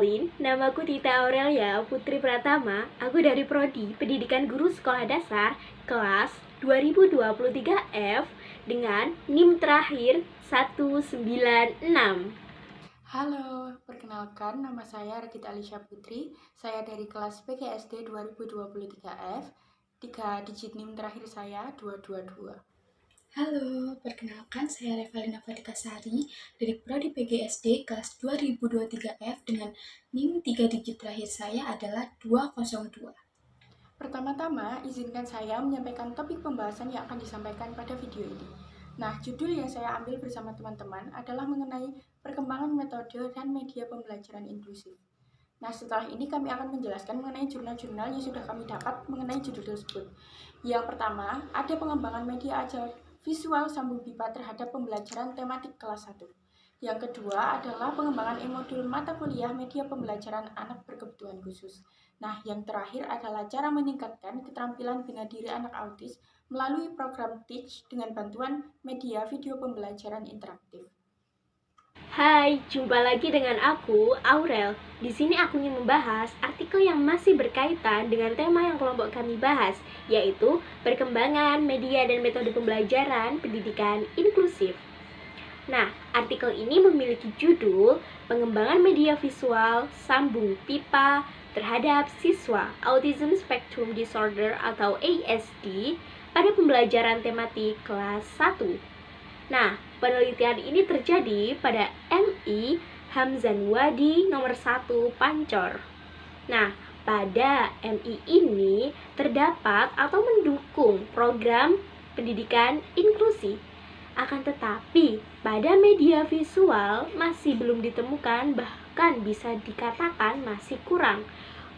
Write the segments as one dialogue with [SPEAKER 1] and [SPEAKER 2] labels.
[SPEAKER 1] Kenalin, namaku Tita Aurelia Putri Pratama. Aku dari Prodi Pendidikan Guru Sekolah Dasar kelas 2023F dengan NIM terakhir 196.
[SPEAKER 2] Halo, perkenalkan nama saya Regita Alisha Putri. Saya dari kelas PGSD 2023F. 3 digit NIM terakhir saya 222.
[SPEAKER 3] Halo, perkenalkan saya Revalina Fadikasari dari Prodi PGSD kelas 2023F dengan NIM 3 digit terakhir saya adalah 202.
[SPEAKER 2] Pertama-tama, izinkan saya menyampaikan topik pembahasan yang akan disampaikan pada video ini. Nah, judul yang saya ambil bersama teman-teman adalah mengenai perkembangan metode dan media pembelajaran inklusif. Nah, setelah ini kami akan menjelaskan mengenai jurnal-jurnal yang sudah kami dapat mengenai judul tersebut. Yang pertama, ada pengembangan media ajar visual sambung pipa terhadap pembelajaran tematik kelas 1. Yang kedua adalah pengembangan e-modul mata kuliah media pembelajaran anak berkebutuhan khusus. Nah, yang terakhir adalah cara meningkatkan keterampilan bina diri anak autis melalui program Teach dengan bantuan media video pembelajaran interaktif.
[SPEAKER 1] Hai, jumpa lagi dengan aku, Aurel. Di sini aku ingin membahas artikel yang masih berkaitan dengan tema yang kelompok kami bahas, yaitu perkembangan media dan metode pembelajaran pendidikan inklusif. Nah, artikel ini memiliki judul Pengembangan Media Visual Sambung Pipa terhadap Siswa Autism Spectrum Disorder atau ASD pada pembelajaran tematik kelas 1. Nah, penelitian ini terjadi pada MI Hamzanwadi nomor 1 Pancor. Nah, pada MI ini terdapat atau mendukung program pendidikan inklusi. Akan tetapi, pada media visual masih belum ditemukan, bahkan bisa dikatakan masih kurang.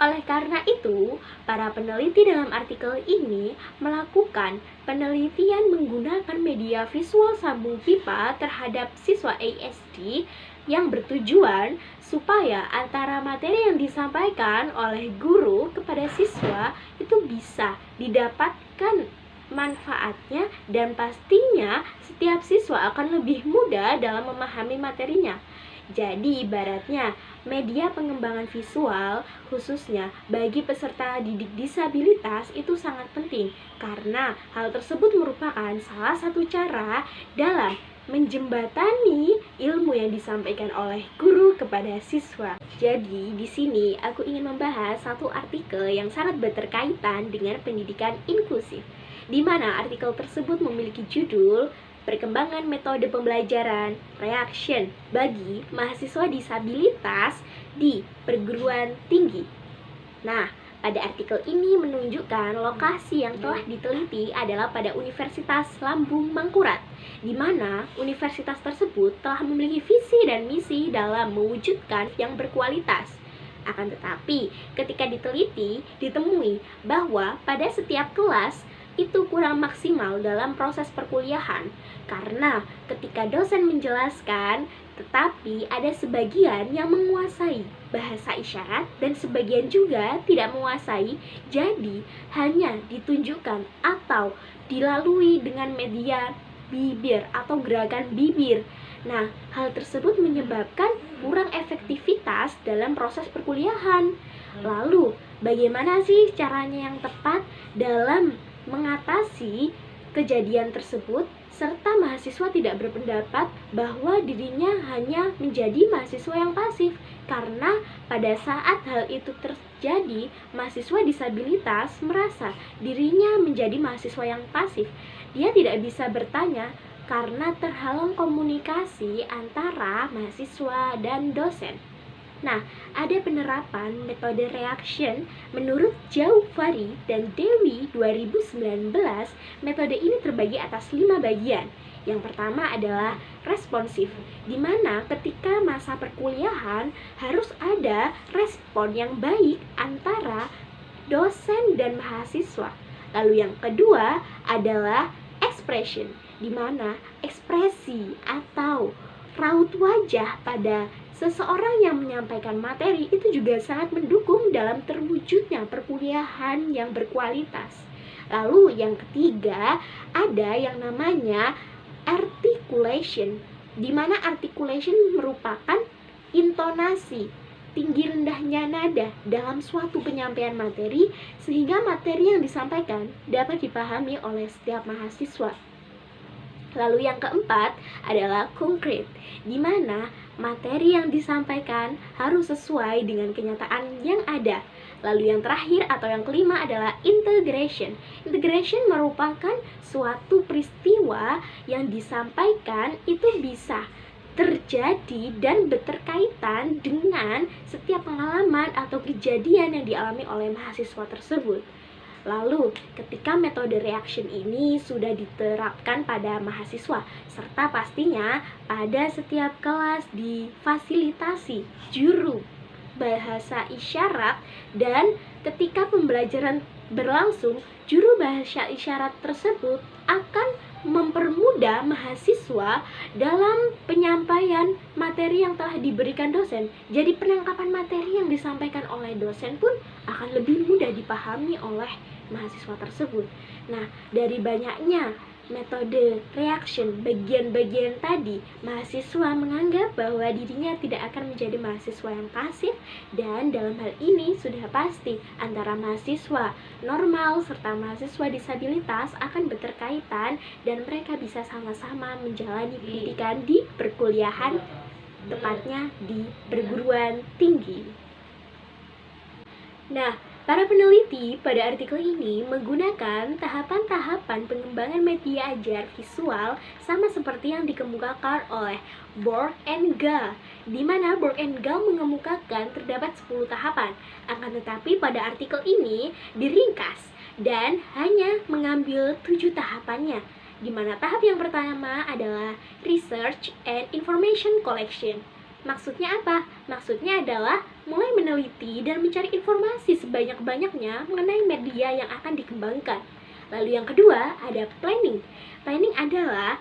[SPEAKER 1] Oleh karena itu, para peneliti dalam artikel ini melakukan penelitian menggunakan media visual sambung pipa terhadap siswa ASD yang bertujuan supaya antara materi yang disampaikan oleh guru kepada siswa itu bisa didapatkan manfaatnya, dan pastinya setiap siswa akan lebih mudah dalam memahami materinya. Jadi ibaratnya media pengembangan visual khususnya bagi peserta didik disabilitas itu sangat penting, karena hal tersebut merupakan salah satu cara dalam menjembatani ilmu yang disampaikan oleh guru kepada siswa. Jadi di sini aku ingin membahas satu artikel yang sangat berkaitan dengan pendidikan inklusif, di mana artikel tersebut memiliki judul Perkembangan Metode Pembelajaran Reaction bagi Mahasiswa Disabilitas di Perguruan Tinggi. Nah, pada artikel ini menunjukkan lokasi yang telah diteliti adalah pada Universitas Lambung Mangkurat, di mana universitas tersebut telah memiliki visi dan misi dalam mewujudkan yang berkualitas. Akan tetapi, ketika diteliti, ditemui bahwa pada setiap kelas itu kurang maksimal dalam proses perkuliahan, karena ketika dosen menjelaskan, tetapi ada sebagian yang menguasai bahasa isyarat dan sebagian juga tidak menguasai, jadi hanya ditunjukkan atau dilalui dengan media bibir atau gerakan bibir. Nah, hal tersebut menyebabkan kurang efektivitas dalam proses perkuliahan. Lalu, bagaimana sih caranya yang tepat dalam mengatasi kejadian tersebut, serta mahasiswa tidak berpendapat bahwa dirinya hanya menjadi mahasiswa yang pasif, karena pada saat hal itu terjadi, mahasiswa disabilitas merasa dirinya menjadi mahasiswa yang pasif. Dia tidak bisa bertanya karena terhalang komunikasi antara mahasiswa dan dosen. Nah, ada penerapan metode reaction menurut Jaufari dan Dewi 2019. Metode ini terbagi atas 5 bagian. Yang pertama adalah responsif, di mana ketika masa perkuliahan harus ada respon yang baik antara dosen dan mahasiswa. Lalu yang kedua adalah expression, di mana ekspresi atau raut wajah pada seseorang yang menyampaikan materi itu juga sangat mendukung dalam terwujudnya perkuliahan yang berkualitas. Lalu yang ketiga ada yang namanya articulation, di mana articulation merupakan intonasi tinggi rendahnya nada dalam suatu penyampaian materi sehingga materi yang disampaikan dapat dipahami oleh setiap mahasiswa. Lalu yang keempat adalah konkret, di mana materi yang disampaikan harus sesuai dengan kenyataan yang ada. Lalu yang terakhir atau yang kelima adalah integration. Integration merupakan suatu peristiwa yang disampaikan itu bisa terjadi dan berkaitan dengan setiap pengalaman atau kejadian yang dialami oleh mahasiswa tersebut. Lalu, ketika metode reaction ini sudah diterapkan pada mahasiswa, serta pastinya pada setiap kelas difasilitasi juru bahasa isyarat, dan ketika pembelajaran berlangsung, juru bahasa isyarat tersebut akan mempermudah mahasiswa dalam penyampaian materi yang telah diberikan dosen. Jadi penangkapan materi yang disampaikan oleh dosen pun akan lebih mudah dipahami oleh mahasiswa tersebut. Nah, dari banyaknya metode reaction bagian-bagian tadi, mahasiswa menganggap bahwa dirinya tidak akan menjadi mahasiswa yang pasif, dan dalam hal ini sudah pasti antara mahasiswa normal serta mahasiswa disabilitas akan berkaitan dan mereka bisa sama-sama menjalani pendidikan di perkuliahan, tepatnya di perguruan tinggi. Nah, para peneliti pada artikel ini menggunakan tahapan-tahapan pengembangan media ajar visual sama seperti yang dikemukakan oleh Borg and Gall, di mana Borg and Gall mengemukakan terdapat 10 tahapan. Akan tetapi pada artikel ini diringkas dan hanya mengambil 7 tahapannya, di mana tahap yang pertama adalah Research and Information Collection. Maksudnya apa? Maksudnya adalah mulai meneliti dan mencari informasi sebanyak-banyaknya mengenai media yang akan dikembangkan. Lalu yang kedua ada planning. Planning adalah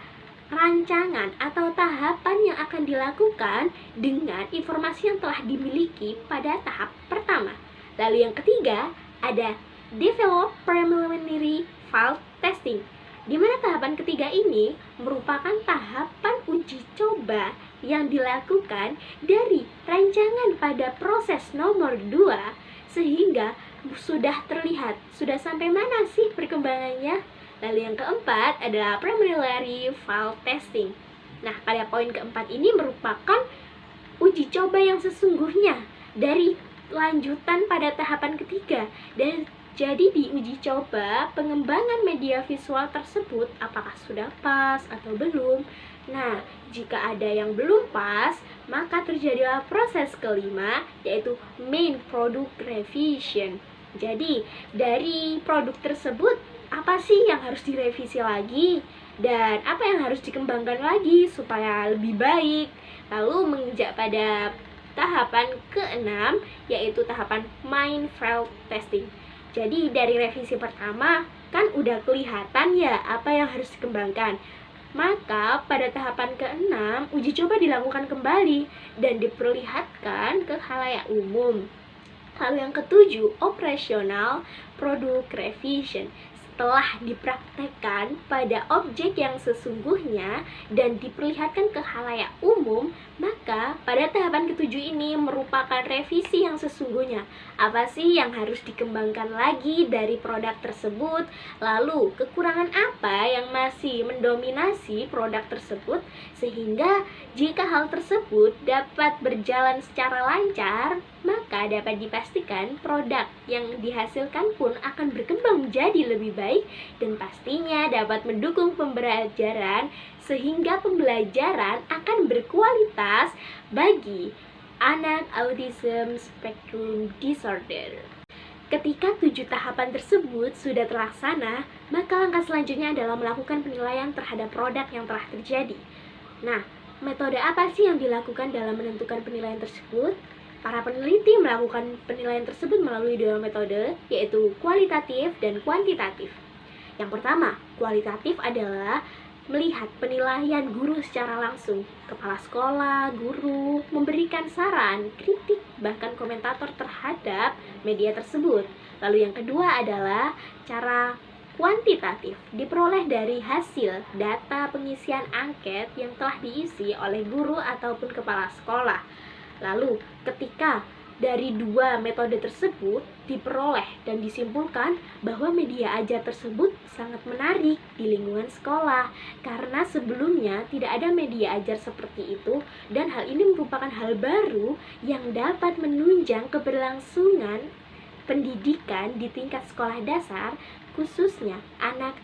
[SPEAKER 1] rancangan atau tahapan yang akan dilakukan dengan informasi yang telah dimiliki pada tahap pertama. Lalu yang ketiga ada develop preliminary file testing, di mana tahapan ketiga ini merupakan tahapan uji coba yang dilakukan dari rancangan pada proses nomor 2 sehingga sudah terlihat sudah sampai mana sih perkembangannya. Lalu yang keempat adalah preliminary file testing. Nah, pada poin keempat ini merupakan uji coba yang sesungguhnya dari lanjutan pada tahapan ketiga, dan jadi di uji coba pengembangan media visual tersebut apakah sudah pas atau belum. Nah, jika ada yang belum pas, maka terjadilah proses kelima, yaitu main product revision. Jadi, dari produk tersebut, apa sih yang harus direvisi lagi? Dan apa yang harus dikembangkan lagi supaya lebih baik? Lalu menginjak pada tahapan ke-6, yaitu tahapan main file testing. Jadi, dari revisi pertama, kan udah kelihatan ya apa yang harus dikembangkan. Maka pada tahapan ke-6 uji coba dilakukan kembali dan diperlihatkan ke khalayak umum. Lalu yang ke-7 operasional product revision. Setelah dipraktekkan pada objek yang sesungguhnya dan diperlihatkan ke khalayak umum, maka pada tahapan ke-7 ini merupakan revisi yang sesungguhnya. Apa sih yang harus dikembangkan lagi dari produk tersebut? Lalu kekurangan apa yang masih mendominasi produk tersebut, sehingga jika hal tersebut dapat berjalan secara lancar, maka dapat dipastikan produk yang dihasilkan pun akan berkembang menjadi lebih baik dan pastinya dapat mendukung pembelajaran sehingga pembelajaran akan berkualitas bagi anak autism spectrum disorder. Ketika 7 tahapan tersebut sudah terlaksana, maka langkah selanjutnya adalah melakukan penilaian terhadap produk yang telah terjadi. Nah, metode apa sih yang dilakukan dalam menentukan penilaian tersebut? Para peneliti melakukan penilaian tersebut melalui dua metode, yaitu kualitatif dan kuantitatif. Yang pertama, kualitatif adalah melihat penilaian guru secara langsung. Kepala sekolah, guru, memberikan saran, kritik, bahkan komentator terhadap media tersebut. Lalu yang kedua adalah cara kuantitatif, diperoleh dari hasil data pengisian angket yang telah diisi oleh guru ataupun kepala sekolah. Lalu, ketika Dari dua metode tersebut diperoleh dan disimpulkan bahwa media ajar tersebut sangat menarik di lingkungan sekolah karena sebelumnya tidak ada media ajar seperti itu, dan hal ini merupakan hal baru yang dapat menunjang keberlangsungan pendidikan di tingkat sekolah dasar, khususnya anak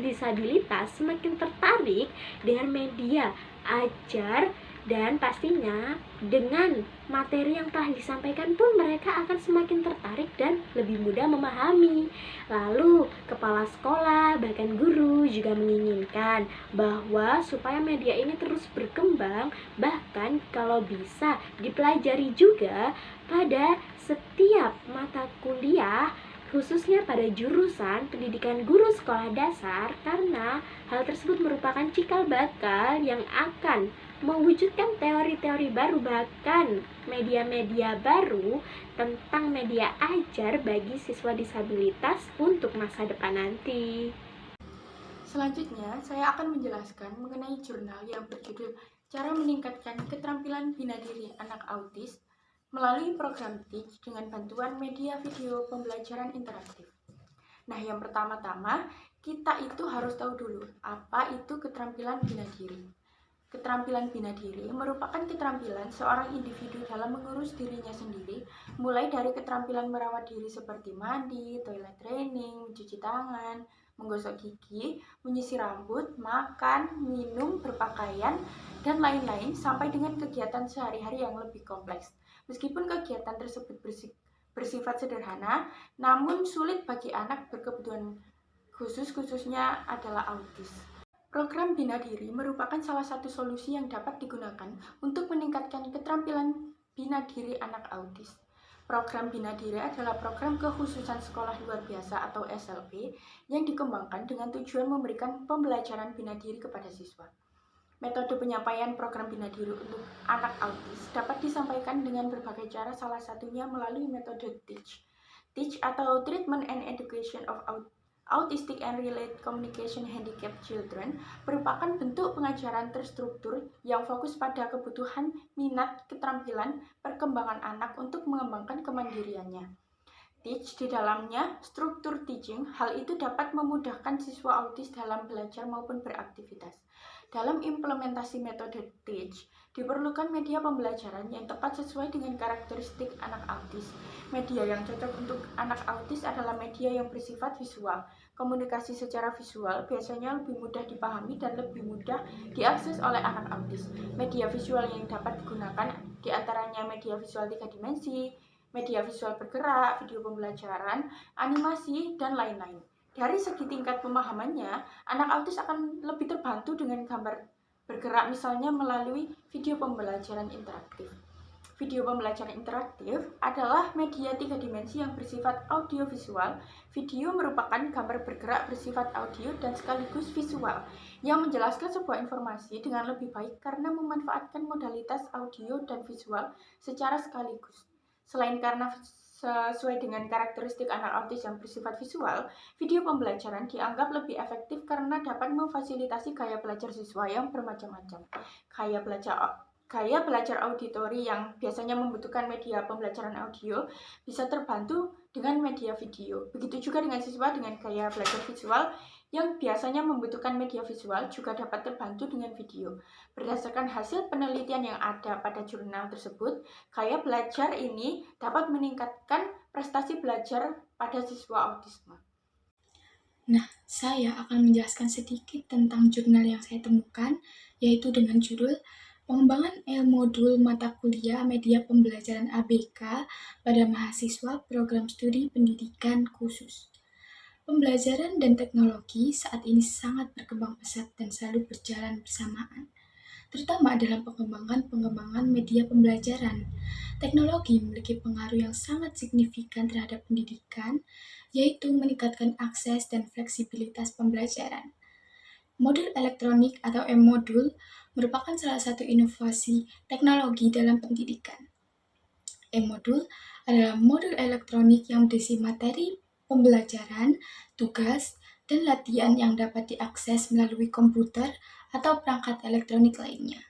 [SPEAKER 1] disabilitas semakin tertarik dengan media ajar, dan pastinya dengan materi yang telah disampaikan pun mereka akan semakin tertarik dan lebih mudah memahami. Lalu kepala sekolah bahkan guru juga menginginkan bahwa supaya media ini terus berkembang, bahkan kalau bisa dipelajari juga pada setiap mata kuliah, khususnya pada jurusan pendidikan guru sekolah dasar, karena hal tersebut merupakan cikal bakal yang akan mewujudkan teori-teori baru, bahkan media-media baru tentang media ajar bagi siswa disabilitas untuk masa depan nanti.
[SPEAKER 2] Selanjutnya, saya akan menjelaskan mengenai jurnal yang berjudul Cara Meningkatkan Keterampilan Bina Diri Anak Autis melalui program Teach dengan bantuan media video pembelajaran interaktif. Nah, yang pertama-tama, kita itu harus tahu dulu apa itu keterampilan bina diri. Keterampilan bina diri merupakan keterampilan seorang individu dalam mengurus dirinya sendiri, mulai dari keterampilan merawat diri seperti mandi, toilet training, mencuci tangan, menggosok gigi, menyisir rambut, makan, minum, berpakaian, dan lain-lain, sampai dengan kegiatan sehari-hari yang lebih kompleks. Meskipun kegiatan tersebut bersifat sederhana, namun sulit bagi anak berkebutuhan khusus, khususnya adalah autis. Program Bina Diri merupakan salah satu solusi yang dapat digunakan untuk meningkatkan keterampilan bina diri anak autis. Program Bina Diri adalah program kekhususan sekolah luar biasa atau SLB yang dikembangkan dengan tujuan memberikan pembelajaran bina diri kepada siswa. Metode penyampaian program bina diri untuk anak autis dapat disampaikan dengan berbagai cara, salah satunya melalui metode TEACH. TEACH atau Treatment and Education of Autistic and Related Communication Handicapped Children merupakan bentuk pengajaran terstruktur yang fokus pada kebutuhan, minat, keterampilan, perkembangan anak untuk mengembangkan kemandiriannya. Teach di dalamnya struktur teaching, hal itu dapat memudahkan siswa autis dalam belajar maupun beraktivitas. Dalam implementasi metode Teach, diperlukan media pembelajaran yang tepat sesuai dengan karakteristik anak autis. Media yang cocok untuk anak autis adalah media yang bersifat visual. Komunikasi secara visual biasanya lebih mudah dipahami dan lebih mudah diakses oleh anak autis. Media visual yang dapat digunakan diantaranya media visual 3 dimensi, media visual bergerak, video pembelajaran, animasi, dan lain-lain. Dari segi tingkat pemahamannya, anak autis akan lebih terbantu dengan gambar bergerak, misalnya melalui video pembelajaran interaktif. Video pembelajaran interaktif adalah media 3 dimensi yang bersifat audiovisual. Video merupakan gambar bergerak bersifat audio dan sekaligus visual yang menjelaskan sebuah informasi dengan lebih baik karena memanfaatkan modalitas audio dan visual secara sekaligus. Selain karena sesuai dengan karakteristik anak autis yang bersifat visual, video pembelajaran dianggap lebih efektif karena dapat memfasilitasi gaya belajar siswa yang bermacam-macam. Gaya belajar auditori yang biasanya membutuhkan media pembelajaran audio bisa terbantu dengan media video. Begitu juga dengan siswa dengan gaya belajar visual yang biasanya membutuhkan media visual juga dapat terbantu dengan video. Berdasarkan hasil penelitian yang ada pada jurnal tersebut, gaya belajar ini dapat meningkatkan prestasi belajar pada siswa autisme.
[SPEAKER 3] Nah, saya akan menjelaskan sedikit tentang jurnal yang saya temukan, yaitu dengan judul Pengembangan modul mata kuliah media pembelajaran ABK pada mahasiswa program studi pendidikan khusus. Pembelajaran dan teknologi saat ini sangat berkembang pesat dan selalu berjalan bersamaan, terutama dalam pengembangan media pembelajaran. Teknologi memiliki pengaruh yang sangat signifikan terhadap pendidikan, yaitu meningkatkan akses dan fleksibilitas pembelajaran. Modul elektronik atau M-modul merupakan salah satu inovasi teknologi dalam pendidikan. M-modul adalah modul elektronik yang berisi materi pembelajaran, tugas, dan latihan yang dapat diakses melalui komputer atau perangkat elektronik lainnya.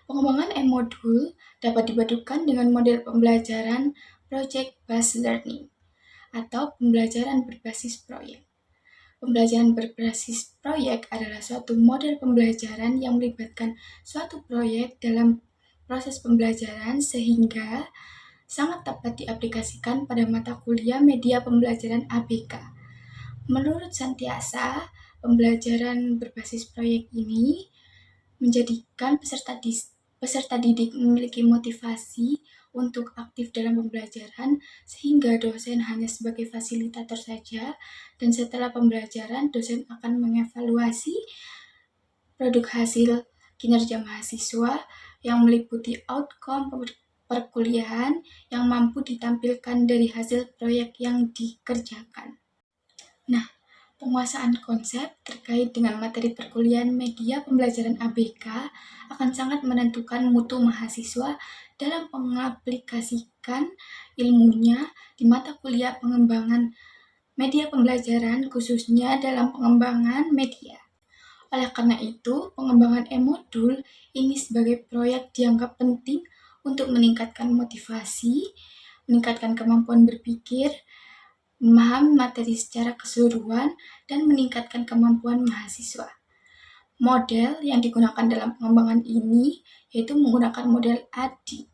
[SPEAKER 3] Pengembangan e-modul dapat dipadukan dengan model pembelajaran project-based learning atau pembelajaran berbasis proyek. Pembelajaran berbasis proyek adalah suatu model pembelajaran yang melibatkan suatu proyek dalam proses pembelajaran sehingga sangat dapat diaplikasikan pada mata kuliah media pembelajaran ABK. Menurut Santiasa, pembelajaran berbasis proyek ini menjadikan peserta didik memiliki motivasi untuk aktif dalam pembelajaran sehingga dosen hanya sebagai fasilitator saja, dan setelah pembelajaran dosen akan mengevaluasi produk hasil kinerja mahasiswa yang meliputi outcome perkuliahan yang mampu ditampilkan dari hasil proyek yang dikerjakan. Nah, penguasaan konsep terkait dengan materi perkuliahan media pembelajaran ABK akan sangat menentukan mutu mahasiswa dalam mengaplikasikan ilmunya di mata kuliah pengembangan media pembelajaran, khususnya dalam pengembangan media. Oleh karena itu, pengembangan e-modul ini sebagai proyek dianggap penting untuk meningkatkan motivasi, meningkatkan kemampuan berpikir, memahami materi secara keseluruhan, dan meningkatkan kemampuan mahasiswa. Model yang digunakan dalam pengembangan ini yaitu menggunakan model ADI.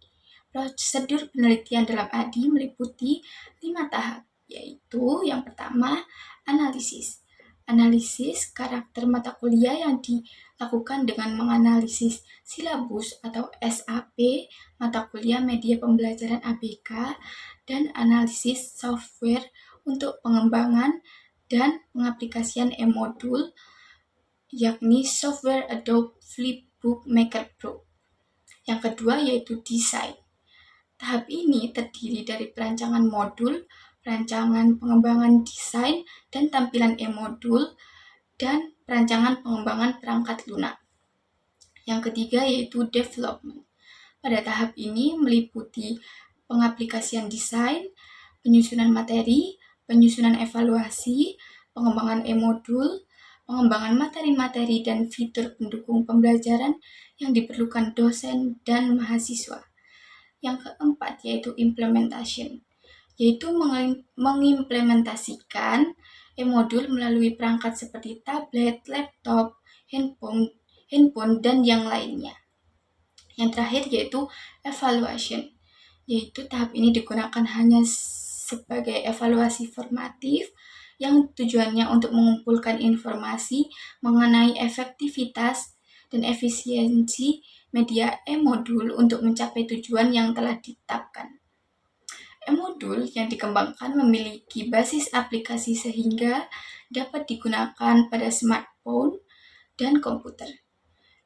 [SPEAKER 3] Prosedur penelitian dalam ADI meliputi 5 tahap, yaitu yang pertama, analisis. Analisis karakter mata kuliah yang dilakukan dengan menganalisis silabus atau SAP mata kuliah media pembelajaran ABK, dan analisis software untuk pengembangan dan pengaplikasian e-modul, yakni software Adobe Flipbook Maker Pro. Yang kedua yaitu desain. Tahap ini terdiri dari perancangan modul, perancangan pengembangan desain dan tampilan e-modul, dan perancangan pengembangan perangkat lunak. Yang ketiga yaitu development. Pada tahap ini meliputi pengaplikasian desain, penyusunan materi, penyusunan evaluasi, pengembangan e-modul, pengembangan materi-materi dan fitur pendukung pembelajaran yang diperlukan dosen dan mahasiswa. Yang keempat yaitu implementation, yaitu mengimplementasikan e-modul melalui perangkat seperti tablet, laptop, handphone, dan yang lainnya. Yang terakhir yaitu evaluation, yaitu tahap ini digunakan hanya sebagai evaluasi formatif yang tujuannya untuk mengumpulkan informasi mengenai efektivitas dan efisiensi media e-modul untuk mencapai tujuan yang telah ditetapkan. E-modul yang dikembangkan memiliki basis aplikasi sehingga dapat digunakan pada smartphone dan komputer.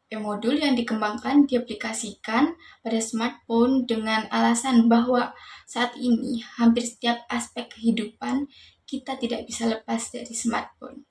[SPEAKER 3] E-modul yang dikembangkan diaplikasikan pada smartphone dengan alasan bahwa saat ini hampir setiap aspek kehidupan kita tidak bisa lepas dari smartphone.